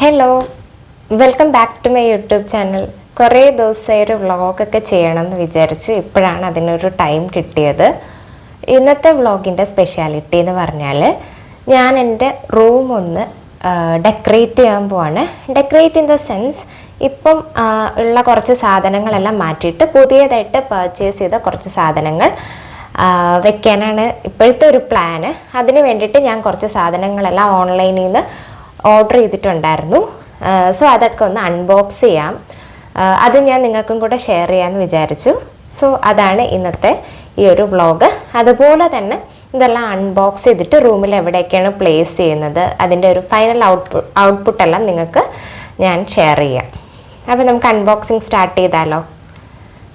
Hello, welcome back to my YouTube channel. കുറേ ദിവസമായി ഒരു വ്ളോഗൊക്കെ ചെയ്യണമെന്ന് വിചാരിച്ച് ഇപ്പോഴാണ് അതിനൊരു ടൈം കിട്ടിയത്. ഇന്നത്തെ വ്ളോഗിൻ്റെ സ്പെഷ്യാലിറ്റി എന്ന് പറഞ്ഞാൽ ഞാൻ എൻ്റെ റൂം ഒന്ന് ഡെക്കറേറ്റ് ചെയ്യാൻ പോവാണ്. ഡെക്കറേറ്റ് ഇൻ ദ സെൻസ് ഇപ്പം ഉള്ള കുറച്ച് സാധനങ്ങളെല്ലാം മാറ്റിയിട്ട് പുതിയതായിട്ട് പർച്ചേസ് ചെയ്ത കുറച്ച് സാധനങ്ങൾ വെക്കാനാണ് ഇപ്പോഴത്തെ ഒരു പ്ലാന്. അതിന് വേണ്ടിയിട്ട് ഞാൻ കുറച്ച് സാധനങ്ങളെല്ലാം ഓൺലൈനിൽ നിന്ന് ഓർഡർ ചെയ്തിട്ടുണ്ടായിരുന്നു. സോ അതൊക്കെ ഒന്ന് അൺബോക്സ് ചെയ്യാം. അത് ഞാൻ നിങ്ങൾക്കും കൂടെ ഷെയർ ചെയ്യാമെന്ന് വിചാരിച്ചു. സോ അതാണ് ഇന്നത്തെ ഈ ഒരു വ്ളോഗ്. അതുപോലെ തന്നെ ഇതെല്ലാം അൺബോക്സ് ചെയ്തിട്ട് റൂമിൽ എവിടെയൊക്കെയാണ് പ്ലേസ് ചെയ്യുന്നത്, അതിൻ്റെ ഒരു ഫൈനൽ ഔട്ട്പുട്ടെല്ലാം നിങ്ങൾക്ക് ഞാൻ ഷെയർ ചെയ്യാം. അപ്പോൾ നമുക്ക് അൺബോക്സിങ് സ്റ്റാർട്ട് ചെയ്താലോ.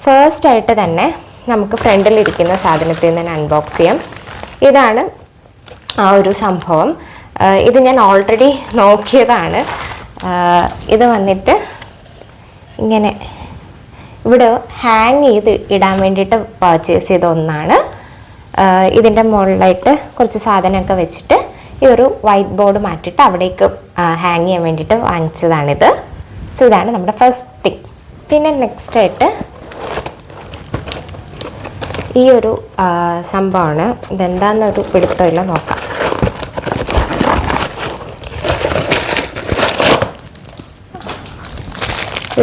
ഫസ്റ്റ് ആയിട്ട് തന്നെ നമുക്ക് ഫ്രണ്ടിലിരിക്കുന്ന സാധനത്തിൽ നിന്ന് തന്നെ അൺബോക്സ് ചെയ്യാം. ഇതാണ് ആ ഒരു സംഭവം. ഇത് ഞാൻ ഓൾറെഡി നോക്കിയതാണ്. ഇത് വന്നിട്ട് ഇങ്ങനെ ഇവിടെ ഹാങ് ചെയ്ത് ഇടാൻ വേണ്ടിയിട്ട് പർച്ചേസ് ചെയ്ത ഒന്നാണ്. ഇതിൻ്റെ മുകളിലായിട്ട് കുറച്ച് സാധനമൊക്കെ വെച്ചിട്ട് ഈ ഒരു വൈറ്റ് ബോർഡ് മാറ്റിയിട്ട് അവിടേക്ക് ഹാങ് ചെയ്യാൻ വേണ്ടിയിട്ട് വാങ്ങിച്ചതാണിത്. സോ ഇതാണ് നമ്മുടെ ഫസ്റ്റ് തിങ്. പിന്നെ നെക്സ്റ്റായിട്ട് ഈ ഒരു സംഭവമാണ്. ഇതെന്താണെന്നൊരു പിടുത്തമില്ല, നോക്കാം.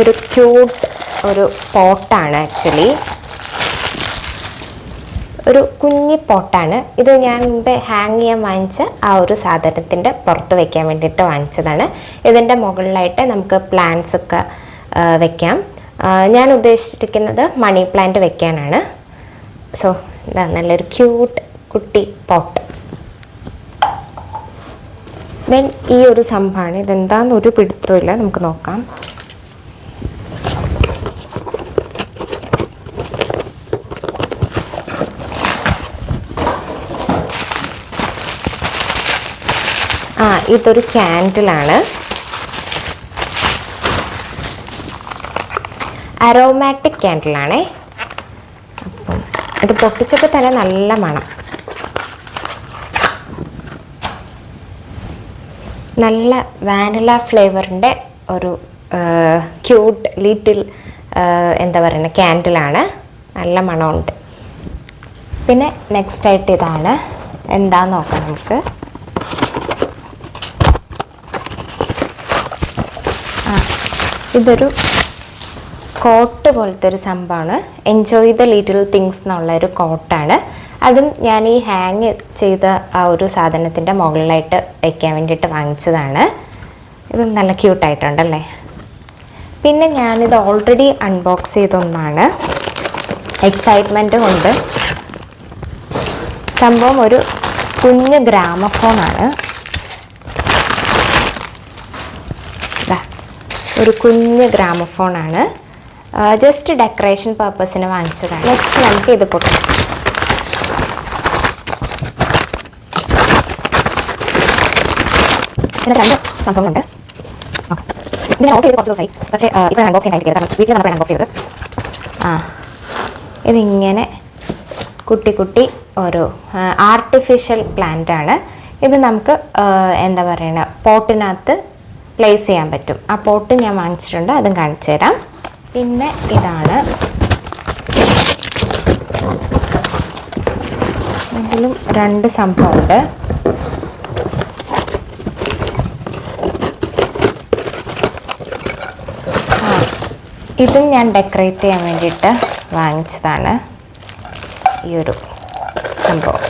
ഒരു ക്യൂട്ട് ഒരു പോട്ടാണ്. ആക്ച്വലി ഒരു കുഞ്ഞി പോട്ടാണ് ഇത്. ഞാൻ മുമ്പ് ഹാങ് ചെയ്യാൻ വാങ്ങിച്ച ആ ഒരു സാധനത്തിൻ്റെ പുറത്ത് വയ്ക്കാൻ വേണ്ടിയിട്ട് വാങ്ങിച്ചതാണ്. ഇതിൻ്റെ മുകളിലായിട്ട് നമുക്ക് പ്ലാന്റ്സ് ഒക്കെ വയ്ക്കാം. ഞാൻ ഉദ്ദേശിച്ചിരിക്കുന്നത് മണി പ്ലാന്റ് വയ്ക്കാനാണ്. സോ ഇതാ നല്ലൊരു ക്യൂട്ട് കുട്ടി പോട്ട്. ദെൻ ഈ ഒരു സംഭവമാണ്. ഇതെന്താണെന്നൊരു പിടുത്തമില്ല, നമുക്ക് നോക്കാം. ഇതൊരു ക്യാൻഡിലാണ്. അരോമാറ്റിക് ക്യാൻഡിലാണേ. അപ്പം ഇത് പൊട്ടിച്ചപ്പോൾ തന്നെ നല്ല മണം. നല്ല വാനില ഫ്ലേവറിൻ്റെ ഒരു ക്യൂട്ട് ലിറ്റിൽ എന്താ പറയുക ക്യാൻഡിലാണ്. നല്ല മണമുണ്ട്. പിന്നെ നെക്സ്റ്റായിട്ട് ഇതാണ്. എന്താന്ന് നോക്കാം നമുക്ക്. ഇതൊരു കോട്ട് പോലത്തെ ഒരു സംഭവമാണ്. എൻജോയ് ദ ലിറ്റിൽ തിങ്സ് എന്നുള്ളൊരു കോട്ടാണ്. അതും ഞാൻ ഈ ഹാങ് ചെയ്ത ആ ഒരു സാധനത്തിൻ്റെ മുകളിലായിട്ട് വയ്ക്കാൻ വേണ്ടിയിട്ട് വാങ്ങിച്ചതാണ്. ഇത് നല്ല ക്യൂട്ടായിട്ടുണ്ടല്ലേ. പിന്നെ ഞാനിത് ഓൾറെഡി അൺബോക്സ് ചെയ്തൊന്നാണ്. എക്സൈറ്റ്മെൻറ്റ് കൊണ്ട്. സംഭവം ഒരു കുഞ്ഞ് ഗ്രാമഫോണാണ്. ഒരു കുഞ്ഞ് ഗ്രാമഫോണാണ്. ജസ്റ്റ് ഡെക്കറേഷൻ പർപ്പസിന് വാങ്ങിച്ചതാണ്. നെക്സ്റ്റ് നമുക്ക് ഇത് പൊട്ടാം. ഇതിന് രണ്ട് സംഭവമുണ്ട്. ഇതിന് ഓർഡർ ചെയ്ത് കുറച്ച് ദിവസമായി, പക്ഷേ ഇപ്പോൾ അൺബോക്സ് ചെയ്യാൻ കിട്ടിയത്. കാരണം വീട്ടിൽ നമ്മൾ അൺബോക്സ് ചെയ്തത്. ഇതിങ്ങനെ കുട്ടി കുട്ടി ഒരു ആർട്ടിഫിഷ്യൽ പ്ലാന്റ് ആണ്. ഇത് നമുക്ക് എന്താ പറയുക പോട്ടിനകത്ത് പ്ലേസ് ചെയ്യാൻ പറ്റും. ആ പോട്ട് ഞാൻ വാങ്ങിച്ചിട്ടുണ്ട്, അതും കാണിച്ചു തരാം. പിന്നെ ഇതാണ്. ഇതിലും രണ്ട് സംഭവമുണ്ട്. ഇതും ഞാൻ ഡെക്കറേറ്റ് ചെയ്യാൻ വേണ്ടിയിട്ട് വാങ്ങിച്ചതാണ്. ഈ ഒരു സംഭവം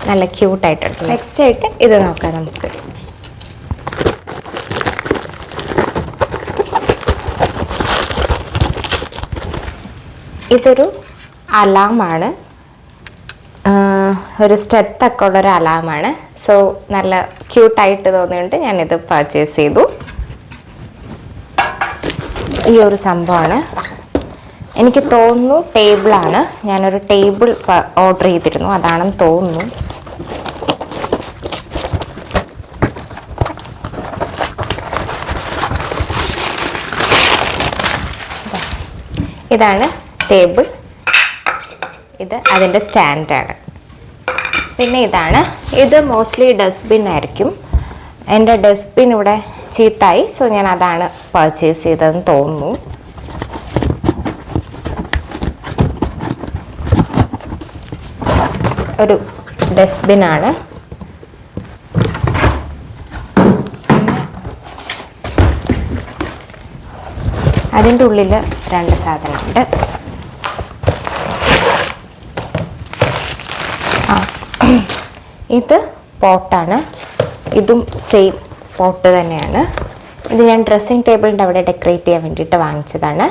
നല്ല ക്യൂട്ടായിട്ടുണ്ട്. നെക്സ്റ്റ് ആയിട്ട് ഇത് നോക്കാം നമുക്ക്. ഇതൊരു അലാമാണ്. ഒരു സ്റ്റെത്തൊക്കെ ഉള്ളൊരു അലാമാണ്. സോ നല്ല ക്യൂട്ടായിട്ട് തോന്നിയിട്ട് ഞാനിത് പർച്ചേസ് ചെയ്തു. ഈ ഒരു സംഭവമാണ്. എനിക്ക് തോന്നുന്നു ടേബിളാണ്. ഞാനൊരു ടേബിൾ ഓർഡർ ചെയ്തിരുന്നു, അതാണെന്ന് തോന്നുന്നു. ഇതാണ് ടേബിൾ. ഇത് അതിൻ്റെ സ്റ്റാൻഡാണ്. പിന്നെ ഇതാണ്. ഇത് മോസ്റ്റ്ലി ഡസ്റ്റ്ബിൻ ആയിരിക്കും. എൻ്റെ ഡസ്റ്റ്ബിൻ ഇവിടെ ചീത്തായി, സോ ഞാൻ അതാണ് പർച്ചേസ് ചെയ്തതെന്ന് തോന്നുന്നു. ഒരു ഡസ്റ്റ്ബിനാണ്. അതിൻ്റെ ഉള്ളിൽ 2 സാധനമുണ്ട്. ഇത് പോട്ടാണ്. ഇതും സെയിം പോട്ട് തന്നെയാണ്. ഇത് ഞാൻ ഡ്രസ്സിങ് ടേബിളിൻ്റെ അവിടെ ഡെക്കറേറ്റ് ചെയ്യാൻ വേണ്ടിയിട്ട് വാങ്ങിച്ചതാണ്.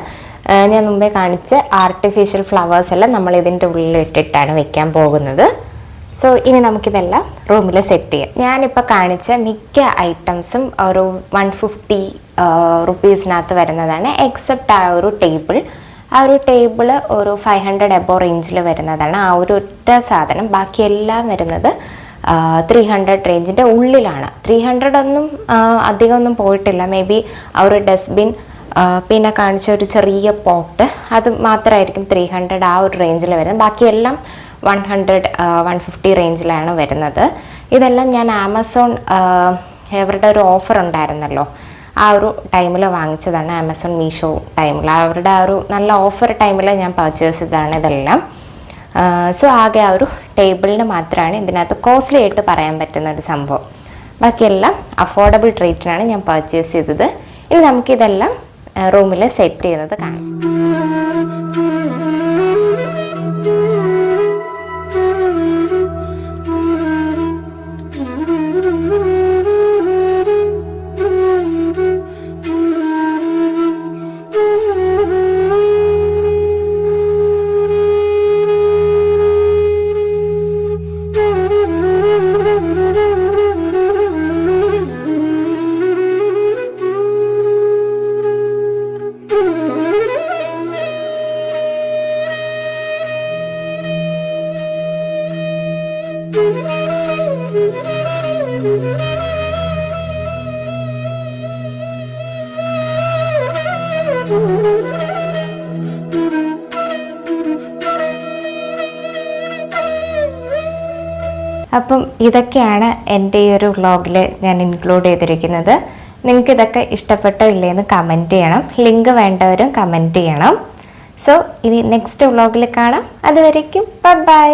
ഞാൻ മുമ്പേ കാണിച്ച ആർട്ടിഫിഷ്യൽ ഫ്ലവേഴ്സ് എല്ലാം നമ്മൾ ഇതിൻ്റെ ഉള്ളിൽ ഇട്ടിട്ടാണ് വെക്കാൻ പോകുന്നത്. സോ ഇനി നമുക്കിതെല്ലാം റൂമിൽ സെറ്റ് ചെയ്യാം. ഞാനിപ്പോൾ കാണിച്ച മിക്ക ഐറ്റംസും ഒരു 150 റുപ്പീസിനകത്ത് വരുന്നതാണ്, എക്സെപ്റ്റ് ആ ഒരു ടേബിൾ. ആ ഒരു ടേബിൾ ഒരു 500 എബോ റേഞ്ചിൽ വരുന്നതാണ്. ആ ഒരു ഒറ്റ സാധനം. ബാക്കിയെല്ലാം വരുന്നത് 300 റേഞ്ചിൻ്റെ ഉള്ളിലാണ്. 300 ഒന്നും അധികമൊന്നും പോയിട്ടില്ല. മേ ബി ആ ഒരു ഡസ്റ്റ്ബിൻ, പിന്നെ കാണിച്ച ഒരു ചെറിയ പോട്ട്, അത് മാത്രമായിരിക്കും 300 ആ ഒരു റേഞ്ചിൽ വരുന്നത്. ബാക്കിയെല്ലാം 100-150 റേഞ്ചിലാണ് വരുന്നത്. ഇതെല്ലാം ഞാൻ ആമസോൺ അവരുടെ ഒരു ഓഫർ ഉണ്ടായിരുന്നല്ലോ, ആ ഒരു ടൈമിൽ വാങ്ങിച്ചതാണ്. ആമസോൺ മീഷോ ടൈമിൽ അവരുടെ ആ ഒരു നല്ല ഓഫർ ടൈമിൽ ഞാൻ പർച്ചേസ് ചെയ്തതാണ് ഇതെല്ലാം. സോ ആകെ ആ ഒരു ടേബിളിന് മാത്രമാണ് ഇതിനകത്ത് കോസ്റ്റ്ലി ആയിട്ട് പറയാൻ പറ്റുന്ന ഒരു സംഭവം. ബാക്കിയെല്ലാം അഫോർഡബിൾ റേറ്റിനാണ് ഞാൻ പർച്ചേസ് ചെയ്തത്. ഇനി നമുക്കിതെല്ലാം റൂമിൽ സെറ്റ് ചെയ്യുന്നത് കാണാം. അപ്പം ഇതൊക്കെയാണ് എൻ്റെ ഈ ഒരു വ്ളോഗിൽ ഞാൻ ഇൻക്ലൂഡ് ചെയ്തിരിക്കുന്നത്. നിങ്ങൾക്ക് ഇതൊക്കെ ഇഷ്ടപ്പെട്ടോ ഇല്ലേന്ന് കമൻറ്റ് ചെയ്യണം. ലിങ്ക് വേണ്ടവരും കമൻറ്റ് ചെയ്യണം. സോ ഇനി നെക്സ്റ്റ് വ്ളോഗിൽ കാണാം. അതുവരേക്കും ബൈ.